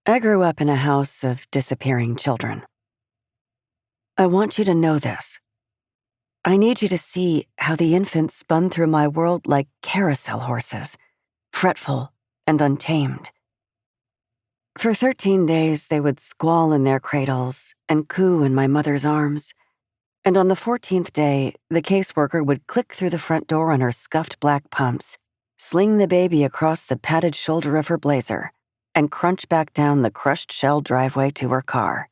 I grew up in a house of disappearing children. I want you to know this. I need you to see how the infants spun through my world like carousel horses, fretful and untamed. For 13 days, they would squall in their cradles and coo in my mother's arms. And on the 14th day, the caseworker would click through the front door on her scuffed black pumps, sling the baby across the padded shoulder of her blazer, and crunch back down the crushed shell driveway to her car.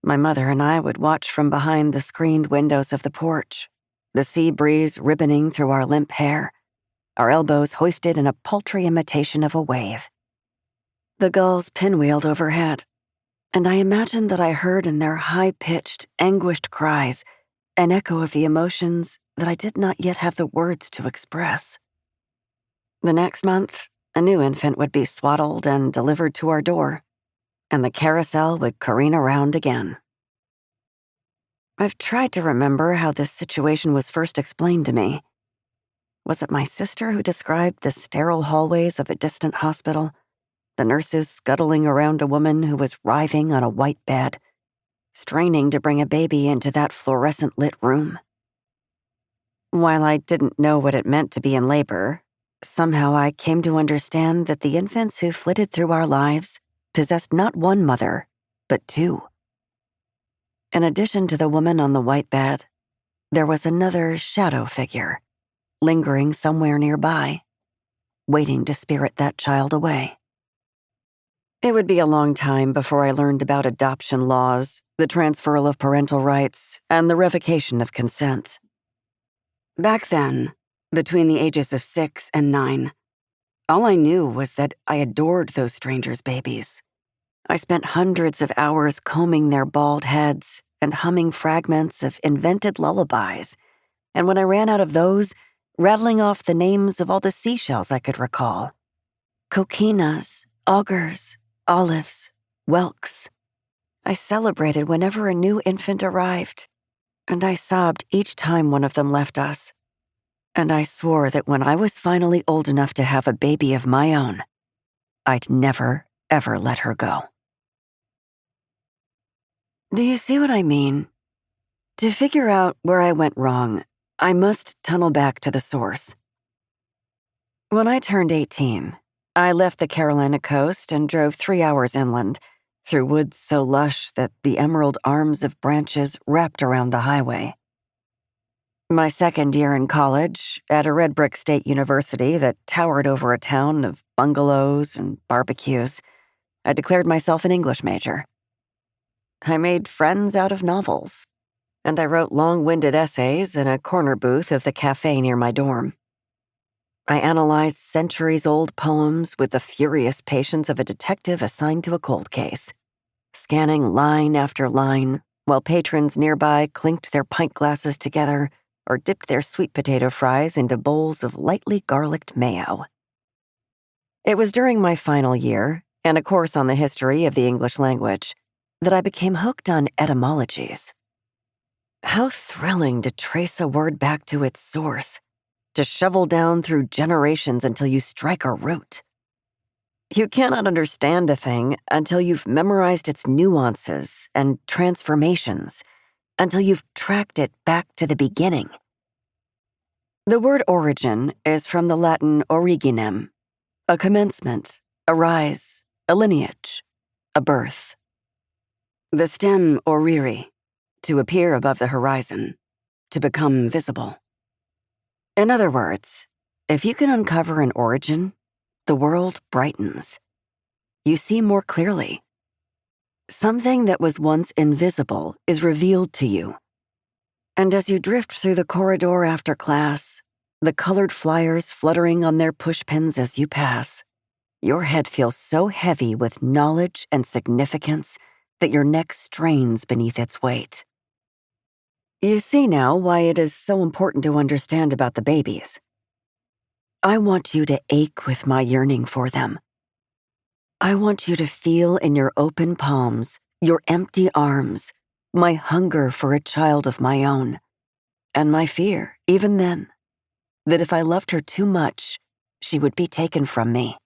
My mother and I would watch from behind the screened windows of the porch, the sea breeze ribboning through our limp hair, our elbows hoisted in a paltry imitation of a wave. The gulls pinwheeled overhead, and I imagined that I heard in their high-pitched, anguished cries an echo of the emotions that I did not yet have the words to express. The next month, a new infant would be swaddled and delivered to our door, and the carousel would careen around again. I've tried to remember how this situation was first explained to me. Was it my sister who described the sterile hallways of a distant hospital, the nurses scuttling around a woman who was writhing on a white bed, straining to bring a baby into that fluorescent-lit room? While I didn't know what it meant to be in labor, somehow I came to understand that the infants who flitted through our lives possessed not one mother, but two. In addition to the woman on the white bed, there was another shadow figure, lingering somewhere nearby, waiting to spirit that child away. It would be a long time before I learned about adoption laws, the transferal of parental rights, and the revocation of consent. Back then, between the ages of 6 and 9, all I knew was that I adored those strangers' babies. I spent hundreds of hours combing their bald heads and humming fragments of invented lullabies, and when I ran out of those, rattling off the names of all the seashells I could recall. Coquinas, augurs, olives, whelks. I celebrated whenever a new infant arrived, and I sobbed each time one of them left us. And I swore that when I was finally old enough to have a baby of my own, I'd never, ever let her go. Do you see what I mean? To figure out where I went wrong, I must tunnel back to the source. When I turned 18, I left the Carolina coast and drove 3 hours inland, through woods so lush that the emerald arms of branches wrapped around the highway. My second year in college, at a red brick state university that towered over a town of bungalows and barbecues, I declared myself an English major. I made friends out of novels, and I wrote long-winded essays in a corner booth of the cafe near my dorm. I analyzed centuries-old poems with the furious patience of a detective assigned to a cold case, scanning line after line while patrons nearby clinked their pint glasses together or dipped their sweet potato fries into bowls of lightly garliced mayo. It was during my final year, and a course on the history of the English language, that I became hooked on etymologies. How thrilling to trace a word back to its source, to shovel down through generations until you strike a root. You cannot understand a thing until you've memorized its nuances and transformations, until you've tracked it back to the beginning. The word origin is from the Latin originem, a commencement, a rise, a lineage, a birth. The stem oriri, to appear above the horizon, to become visible. In other words, if you can uncover an origin, the world brightens. You see more clearly. Something that was once invisible is revealed to you. And as you drift through the corridor after class, the colored flyers fluttering on their pushpins as you pass, your head feels so heavy with knowledge and significance that your neck strains beneath its weight. You see now why it is so important to understand about the babies. I want you to ache with my yearning for them. I want you to feel in your open palms, your empty arms, my hunger for a child of my own, and my fear, even then, that if I loved her too much, she would be taken from me.